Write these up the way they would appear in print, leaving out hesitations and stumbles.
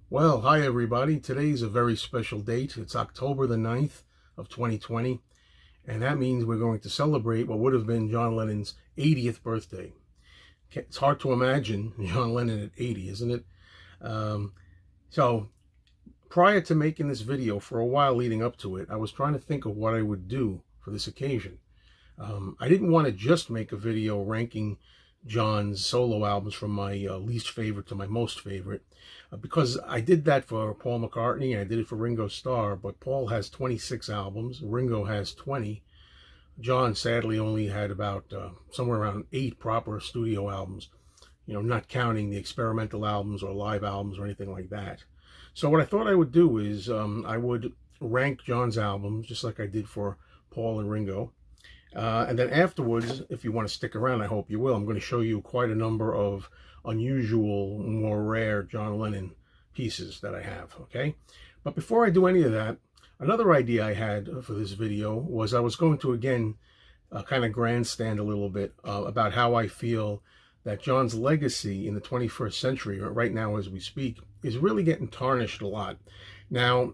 Well, hi everybody. Today's a very special date. It's October the 9th of 2020, and that means we're going to celebrate what would have been John Lennon's 80th birthday. It's hard to imagine John Lennon at 80, isn't it? Um, so prior to making this video, for a while leading up to it, I was trying to think of what I would do for this occasion. I didn't want to just make a video ranking John's solo albums from my least favorite to my most favorite, because I did that for Paul McCartney and I did it for Ringo Starr, but Paul has 26 albums, Ringo has 20. John sadly only had about somewhere around 8 proper studio albums, not counting the experimental albums or live albums or anything like that. So what I thought I would do is I would rank John's albums just like I did for Paul and Ringo. And then afterwards, if you want to stick around, I hope you will, I'm going to show you quite a number of unusual, more rare John Lennon pieces that I have, okay? But before I do any of that, another idea I had for this video was I was going to, again, kind of grandstand a little bit about how I feel that John's legacy in the 21st century, or right now as we speak, is really getting tarnished a lot. Now,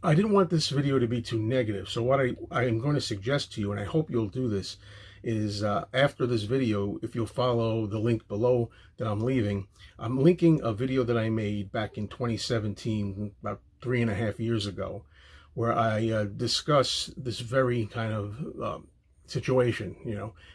I didn't want this video to be too negative, so what I am going to suggest to you, and I hope you'll do this, is after this video, if you'll follow the link below that I'm leaving, I'm linking a video that I made back in 2017, about 3.5 years ago, where I discuss this very kind of situation,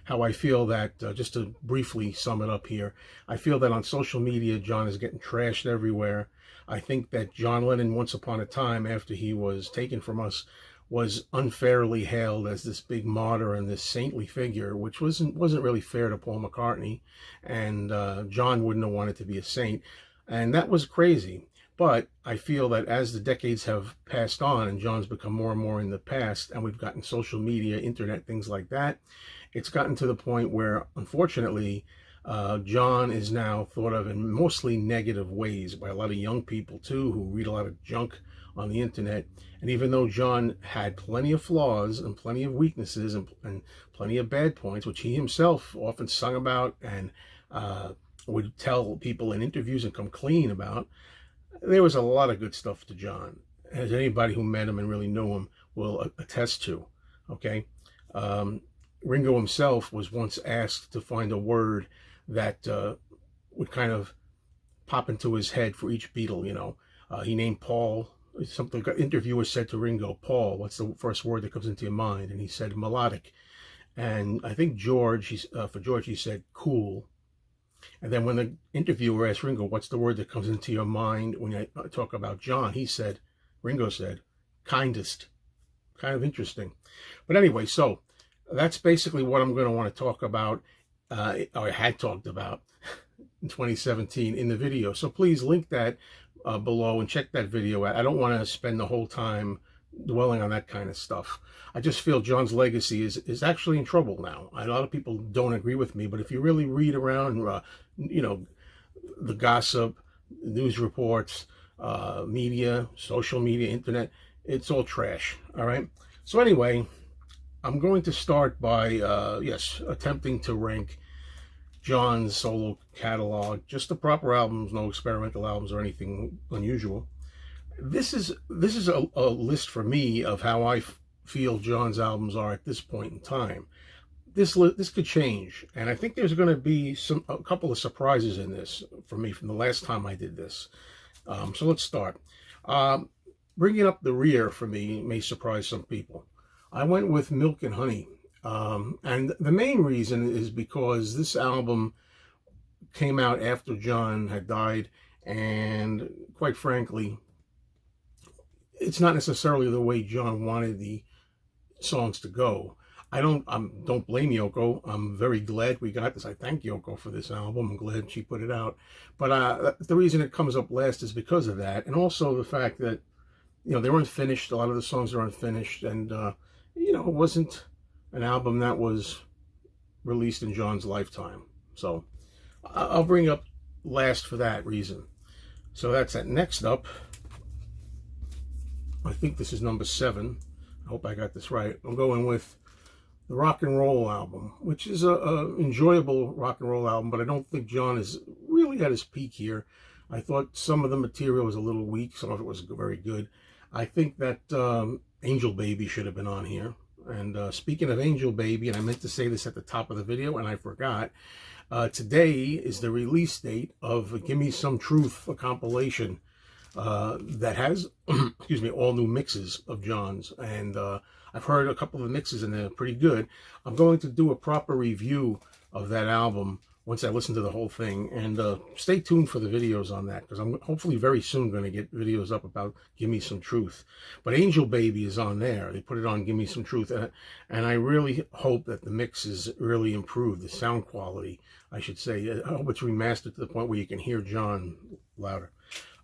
how I feel that, just to briefly sum it up here, I feel that on social media, John is getting trashed everywhere. I think that John Lennon, once upon a time, after he was taken from us, was unfairly hailed as this big martyr and this saintly figure, which wasn't really fair to Paul McCartney, and John wouldn't have wanted to be a saint, and that was crazy. But I feel that as the decades have passed on and John's become more and more in the past, and we've gotten social media, internet, things like that, it's gotten to the point where, unfortunately, John is now thought of in mostly negative ways by a lot of young people too, who read a lot of junk on the internet. And even though John had plenty of flaws and plenty of weaknesses and plenty of bad points, which he himself often sung about and would tell people in interviews and come clean about, there was a lot of good stuff to John, as anybody who met him and really knew him will attest to, okay? Ringo himself was once asked to find a word that would kind of pop into his head for each Beatle, he named Paul. Something, an interviewer said to Ringo, "Paul, what's the first word that comes into your mind?" And he said, "Melodic." And I think George, for George, he said, "Cool." And then when the interviewer asked Ringo, "What's the word that comes into your mind when I talk about John?" Ringo said, "Kindest." Kind of interesting. But anyway, so that's basically what I'm going to want to talk about, or I had talked about in 2017 in the video. So please link that below and check that video out. I don't want to spend the whole time dwelling on that kind of stuff. I just feel John's legacy is actually in trouble now. A lot of people don't agree with me, but if you really read around, the gossip, news reports, media, social media, internet, it's all trash, all right? So anyway, I'm going to start by, attempting to rank John's solo catalog, just the proper albums, no experimental albums or anything unusual. This is a list for me of how I feel John's albums are at this point in time. This could change, and I think there's going to be a couple of surprises in this for me from the last time I did this. So let's start. Bringing up the rear for me may surprise some people. I went with Milk and Honey. And the main reason is because this album came out after John had died, and quite frankly, it's not necessarily the way John wanted the songs to go. I don't blame Yoko. I'm very glad we got this. I thank Yoko for this album. I'm glad she put it out. But the reason it comes up last is because of that, and also the fact that they're unfinished. A lot of the songs are unfinished, and it wasn't an album that was released in John's lifetime. So I'll bring up last for that reason. So that's that. Next up, I think this is number 7. I hope I got this right. I'm going with the Rock and Roll album, which is a enjoyable rock and roll album, but I don't think John is really at his peak here. I thought some of the material was a little weak, some of it was very good. I think that Angel Baby should have been on here. And speaking of Angel Baby, and I meant to say this at the top of the video and I forgot, today is the release date of Give Me Some Truth, a compilation that has, excuse me, all new mixes of John's. And I've heard a couple of mixes and they're pretty good. I'm going to do a proper review of that album once I listen to the whole thing. And stay tuned for the videos on that, because I'm hopefully very soon going to get videos up about Give Me Some Truth. But Angel Baby is on there. They put it on Give Me Some Truth. And I really hope that the mix is really improved, the sound quality, I should say. I hope it's remastered to the point where you can hear John louder.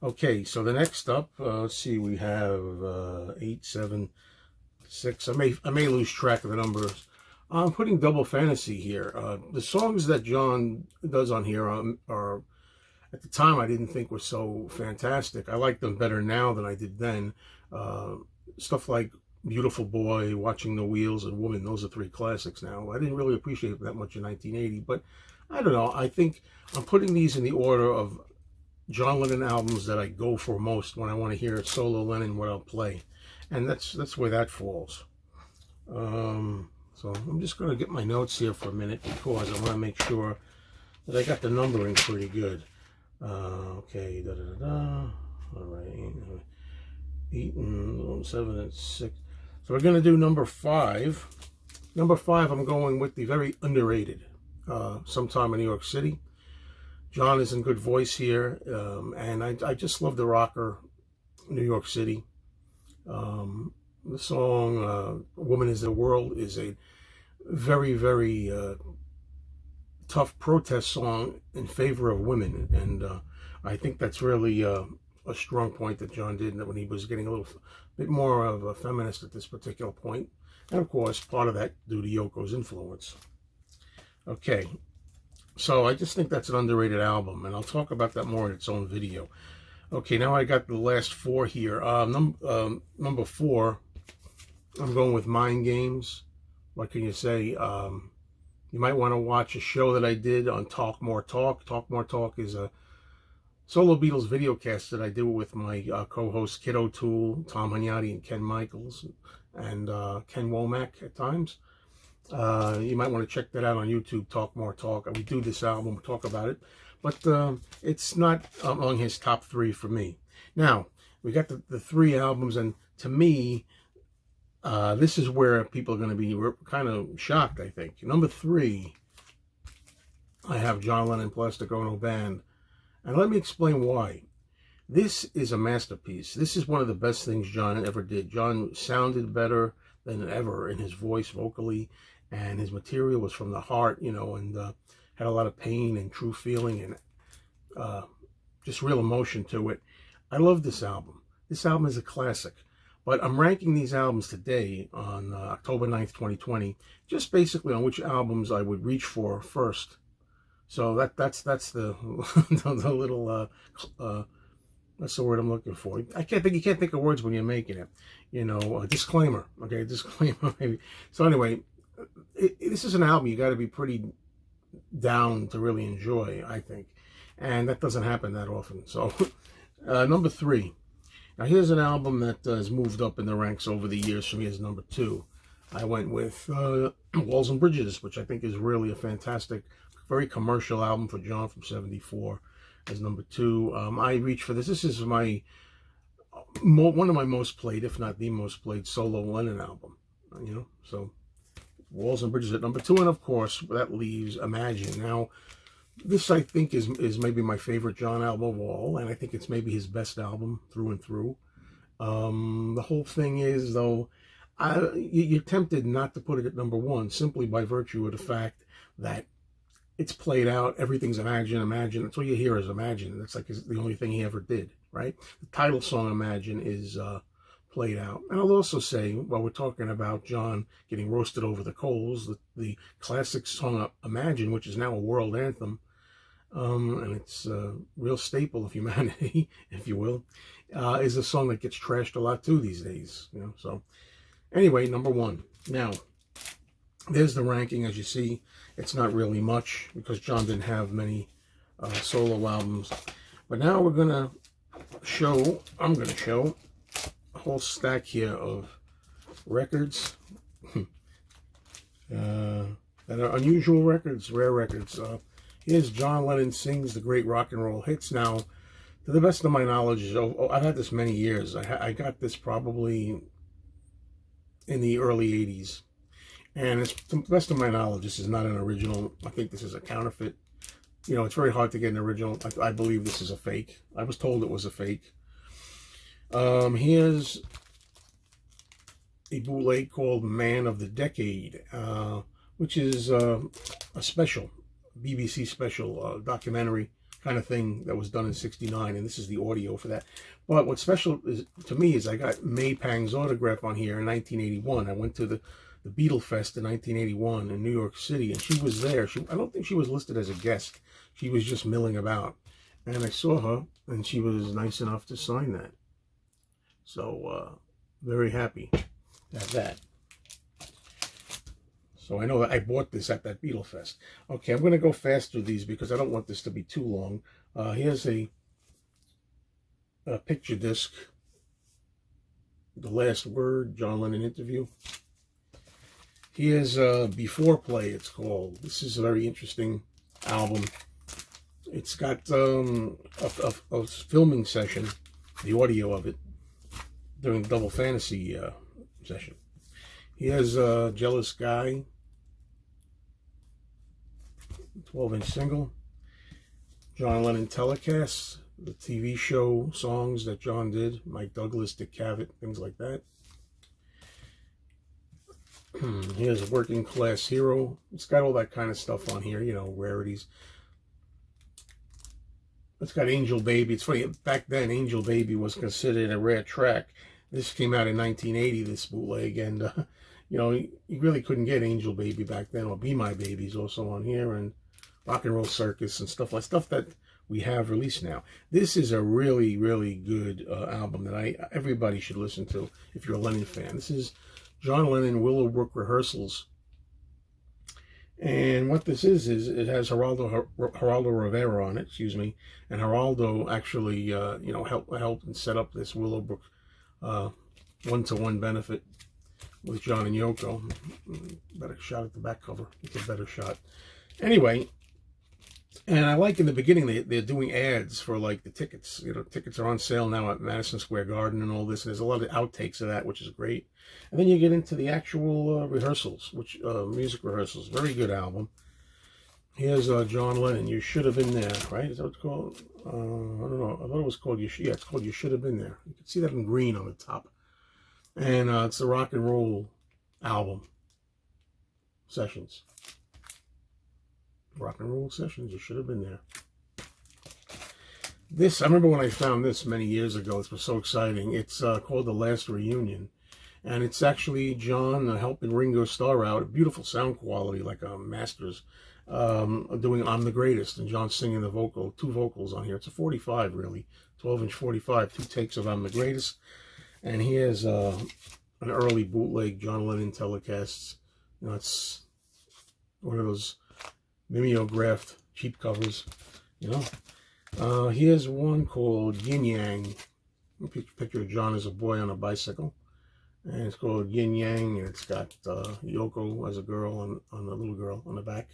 Okay, so the next up, let's see, we have 8, 7, 6. I may lose track of the numbers. I'm putting Double Fantasy here. The songs that John does on here are, at the time, I didn't think were so fantastic. I like them better now than I did then. Stuff like Beautiful Boy, Watching the Wheels, and Woman, those are 3 classics now. I didn't really appreciate it that much in 1980, but I don't know. I think I'm putting these in the order of John Lennon albums that I go for most when I want to hear solo Lennon, what I'll play. And that's where that falls. So I'm just going to get my notes here for a minute, because I want to make sure that I got the numbering pretty good. Okay, all right, 8 and 7 and 6. So we're going to do number 5. Number 5, I'm going with the very underrated Sometime in New York City. John is in good voice here, and I just love the rocker New York City. The song Woman Is the World is a very, very tough protest song in favor of women, and I think that's really a strong point that John did, that when he was getting a little bit more of a feminist at this particular point, and of course part of that due to Yoko's influence. Okay, so I just think that's an underrated album, and I'll talk about that more in its own video. Okay, now I got the last 4 here. Number 4, I'm going with Mind Games. What can you say? You might want to watch a show that I did on Talk More Talk. Talk More Talk is a solo Beatles videocast that I did with my co-hosts Kid O'Toole, Tom Hunyadi, and Ken Michaels, and Ken Womack at times. You might want to check that out on YouTube, Talk More Talk. We do this album, we talk about it, but it's not among his top 3 for me. Now, we got the 3 albums, and to me, this is where people are going to be kind of shocked, I think. Number 3, I have John Lennon Plastic Ono Band. And let me explain why. This is a masterpiece. This is one of the best things John ever did. John sounded better than ever in his voice vocally, and his material was from the heart, you know, and had a lot of pain and true feeling and just real emotion to it. I love this album. This album is a classic. But I'm ranking these albums today on October 9th, 2020, just basically on which albums I would reach for first. So that's the the little that's the word I'm looking for. You can't think of words when you're making it. You know, disclaimer. Okay, disclaimer maybe. So anyway, this is an album you got to be pretty down to really enjoy, I think, and that doesn't happen that often. So number 3. Now here's an album that has moved up in the ranks over the years for me as number 2. I went with Walls and Bridges, which I think is really a fantastic, very commercial album for John from '74 as number 2. I reached for this. This is my one of my most played, if not the most played, solo Lennon album. You know, so Walls and Bridges at number 2, and of course that leaves Imagine. Now, this I think is maybe my favorite John album of all, and I think it's maybe his best album through and through. The whole thing is, though, you're tempted not to put it at number 1 simply by virtue of the fact that it's played out. Everything's Imagine, Imagine. That's all you hear is Imagine. That's like the only thing he ever did, right? The title song Imagine is played out. And I'll also say, while we're talking about John getting roasted over the coals, the classic song Imagine, which is now a world anthem, and it's a real staple of humanity, if you will, is a song that gets trashed a lot too these days. You know, so anyway, number 1. Now, there's the ranking. As you see, it's not really much because John didn't have many solo albums. But now I'm going to show a whole stack here of records that are unusual records, rare records. Here's John Lennon Sings the Great Rock and Roll Hits. Now, to the best of my knowledge, I've had this many years. I got this probably in the early 80s. And it's, to the best of my knowledge, this is not an original. I think this is a counterfeit. You know, it's very hard to get an original. I believe this is a fake. I was told it was a fake. Here's a bootleg called Man of the Decade, which is a special, BBC special documentary kind of thing that was done in '69, and this is the audio for that. But what's special is, to me, is I got May Pang's autograph on here in 1981. I went to the Beatle Fest in 1981 in New York City, and she was there. I don't think she was listed as a guest. She was just milling about. And I saw her, and she was nice enough to sign that. So, very happy to have that. So I know that I bought this at that Beatle Fest. Okay, I'm going to go fast through these because I don't want this to be too long. Here's a picture disc. The Last Word, John Lennon interview. Here's Before Play, it's called. This is a very interesting album. It's got a filming session, the audio of it, during the Double Fantasy session. Here's Jealous Guy, 12-inch single. John Lennon Telecasts, the TV show songs that John did. Mike Douglas, Dick Cavett, things like that. Here's Working Class Hero. It's got all that kind of stuff on here, you know, rarities. It's got Angel Baby. It's funny, back then Angel Baby was considered a rare track. This came out in 1980, this bootleg, and you know, you really couldn't get Angel Baby back then, or Be My Baby's also on here, and Rock and Roll Circus and stuff that we have released now. This is a really, really good album that everybody should listen to if you're a Lennon fan. This is John Lennon Willowbrook Rehearsals. And what this is it has Geraldo Rivera on it, excuse me, and Geraldo actually, you know, helped and set up this Willowbrook one-to-one benefit with John and Yoko. Better shot at the back cover. It's a better shot. Anyway, and I like in the beginning they're doing ads for like the tickets. You know, tickets are on sale now at Madison Square Garden and all this. And there's a lot of outtakes of that, which is great. And then you get into the actual rehearsals, music rehearsals. Very good album. Here's John Lennon. You Should Have Been There, right? Is that what it's called? I don't know. I thought it was called it's called You Should Have Been There. You can see that in green on the top. And it's the rock and roll album sessions. Rock and Roll Sessions, You Should Have Been There. This, I remember when I found this many years ago. This was so exciting. It's called The Last Reunion. And it's actually John helping Ringo Starr out. Beautiful sound quality, like a Masters, doing I'm the Greatest. And John singing the two vocals on here. It's a 45, really. 12-inch 45, 2 takes of I'm the Greatest. And here's an early bootleg John Lennon telecasts. You know, it's one of those mimeographed cheap covers, you know. Here's one called Yin Yang. A picture of John as a boy on a bicycle. And it's called Yin Yang, and it's got Yoko as a girl on the little girl on the back.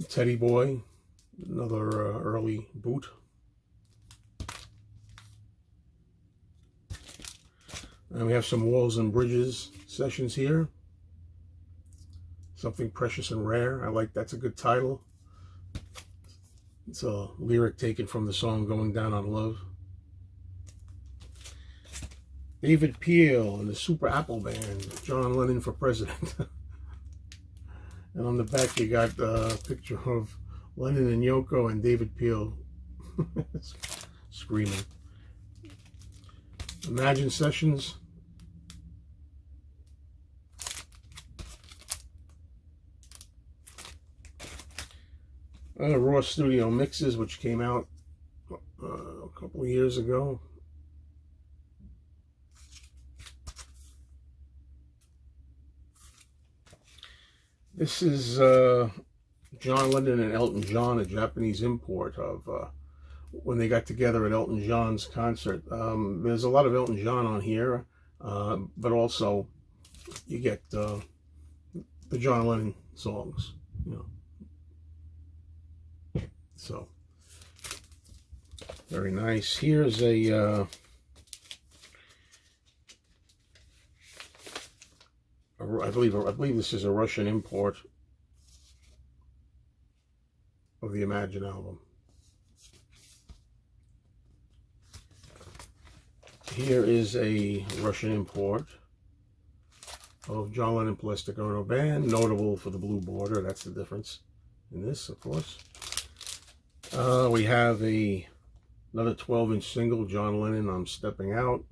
Teddy Boy, another early boot. And we have some Walls and Bridges sessions here. Something Precious and Rare. I like, that's a good title. It's a lyric taken from the song Going Down on Love. David Peel and the Super Apple Band, John Lennon for President. And on the back you got a picture of Lennon and Yoko and David Peel screaming. Imagine Sessions. Raw Studio Mixes, which came out a couple of years ago. This is John Lennon and Elton John, a Japanese import of when they got together at Elton John's concert. There's a lot of Elton John on here, but also you get the John Lennon songs, you know. So very nice. Here's a I believe this is a Russian import of the Imagine album. Here is a Russian import of John Lennon Plastic Ono Band, notable for the blue border. That's the difference in this, of course. We have another 12-inch single, John Lennon, I'm Stepping Out.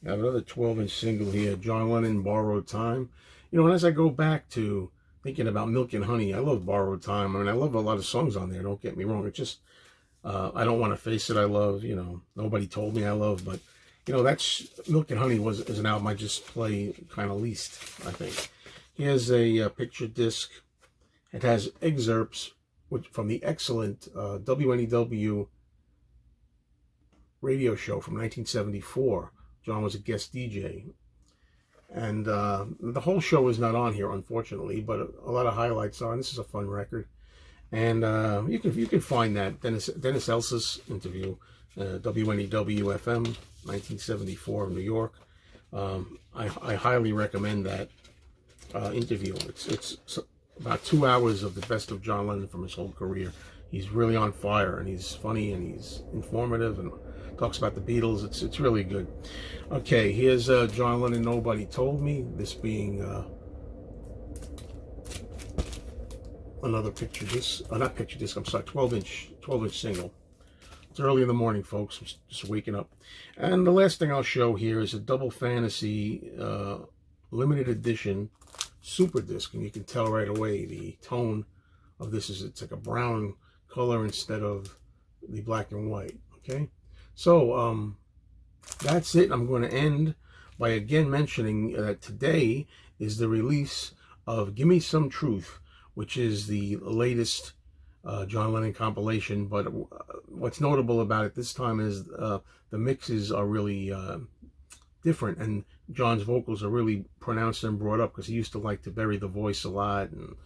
I have another 12-inch single here, John Lennon, Borrowed Time. You know, and as I go back to thinking about Milk and Honey, I love Borrowed Time. I mean, I love a lot of songs on there, don't get me wrong. It's just, I Don't Want to Face It, I love, you know, Nobody Told Me I love, but, you know, that's, Milk and Honey is an album I just play kind of least, I think. Here's a picture disc. It has excerpts from the excellent WNEW radio show from 1974. John was a guest DJ. And the whole show is not on here, unfortunately, but a lot of highlights are. And this is a fun record. And you can find that Dennis Elsa's interview, WNEW FM, 1974 in New York. I highly recommend that interview. It's about 2 hours of the best of John Lennon from his whole career. He's really on fire, and he's funny, and he's informative, and talks about the Beatles. It's really good. Okay, here's John Lennon, Nobody Told Me. This being another picture disc, not picture disc, I'm sorry, 12-inch single. It's early in the morning, folks. I'm just waking up. And the last thing I'll show here is a Double Fantasy limited edition super disc, and you can tell right away the tone of this is it's like a brown color instead of the black and white. Okay, so that's it. I'm going to end by again mentioning that today is the release of Gimme Some Truth, which is the latest John Lennon compilation. But what's notable about it this time is the mixes are really different, and John's vocals are really pronounced and brought up, because he used to like to bury the voice a lot and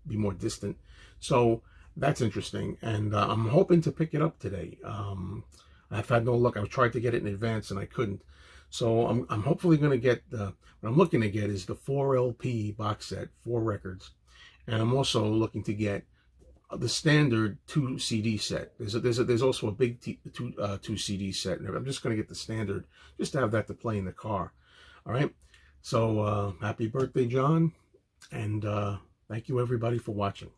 be more distant. So that's interesting, and I'm hoping to pick it up today. I've had no luck. I've tried to get it in advance and I couldn't. So I'm hopefully going to get what I'm looking to get is the 4 LP box set, 4 records, and I'm also looking to get the standard 2 CD set. There's also a big 2 CD set. I'm just going to get the standard just to have that to play in the car. All right. So happy birthday, John, and thank you everybody for watching.